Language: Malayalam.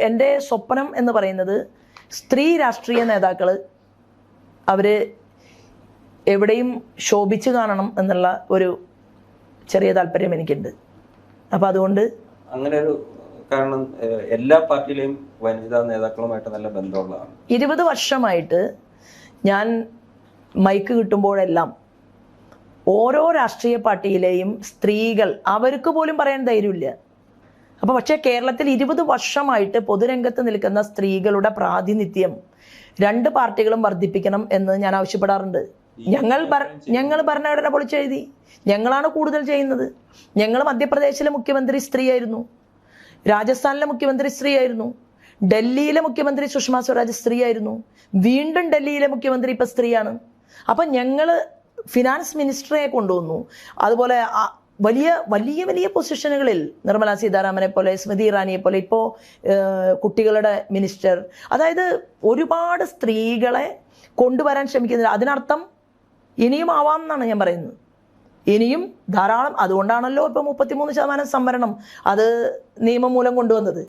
എൻ്റെ സ്വപ്നം എന്ന് പറയുന്നത് സ്ത്രീ രാഷ്ട്രീയ നേതാക്കൾ അവർ എവിടെയും ശോഭിച്ചു കാണണം എന്നുള്ള ഒരു ചെറിയ താല്പര്യം എനിക്കുണ്ട്. അപ്പം അതുകൊണ്ട് അങ്ങനെ ഒരു കാരണം എല്ലാ പാർട്ടിയിലെയും വനിതാ നേതാക്കളുമായിട്ട് നല്ല ബന്ധമുള്ളതാണ്. 20 വർഷമായിട്ട് ഞാൻ മൈക്ക് കിട്ടുമ്പോഴെല്ലാം ഓരോ രാഷ്ട്രീയ പാർട്ടിയിലെയും സ്ത്രീകൾ അവർക്ക് പോലും പറയാൻ ധൈര്യമില്ല. അപ്പോൾ പക്ഷേ കേരളത്തിൽ 20 വർഷമായിട്ട് പൊതുരംഗത്ത് നിൽക്കുന്ന സ്ത്രീകളുടെ പ്രാതിനിധ്യം 2 പാർട്ടികളും വർദ്ധിപ്പിക്കണം എന്ന് ഞാൻ ആവശ്യപ്പെടാറുണ്ട്. ഞങ്ങൾ ഭരണഘടന പൊളിച്ചെഴുതി, ഞങ്ങളാണ് കൂടുതൽ ചെയ്യുന്നത്. ഞങ്ങൾ മധ്യപ്രദേശിലെ മുഖ്യമന്ത്രി സ്ത്രീയായിരുന്നു, രാജസ്ഥാനിലെ മുഖ്യമന്ത്രി സ്ത്രീയായിരുന്നു, ഡൽഹിയിലെ മുഖ്യമന്ത്രി സുഷമ സ്വരാജ് സ്ത്രീയായിരുന്നു, വീണ്ടും ഡൽഹിയിലെ മുഖ്യമന്ത്രി ഇപ്പം സ്ത്രീയാണ്. അപ്പം ഞങ്ങൾ ഫിനാൻസ് മിനിസ്റ്ററെ കൊണ്ടുവന്നു. അതുപോലെ വലിയ വലിയ വലിയ പൊസിഷനുകളിൽ നിർമ്മല സീതാരാമനെ പോലെ, സ്മൃതി ഇറാനിയെ പോലെ, ഇപ്പോൾ കുട്ടികളുടെ മിനിസ്റ്റർ, അതായത് ഒരുപാട് സ്ത്രീകളെ കൊണ്ടുവരാൻ ശ്രമിക്കുന്നില്ല. അതിനർത്ഥം ഇനിയും ആവാം എന്നാണ് ഞാൻ പറയുന്നത്. ഇനിയും ധാരാളം. അതുകൊണ്ടാണല്ലോ ഇപ്പോൾ 33% സംവരണം അത് നിയമം മൂലം കൊണ്ടുവന്നത്.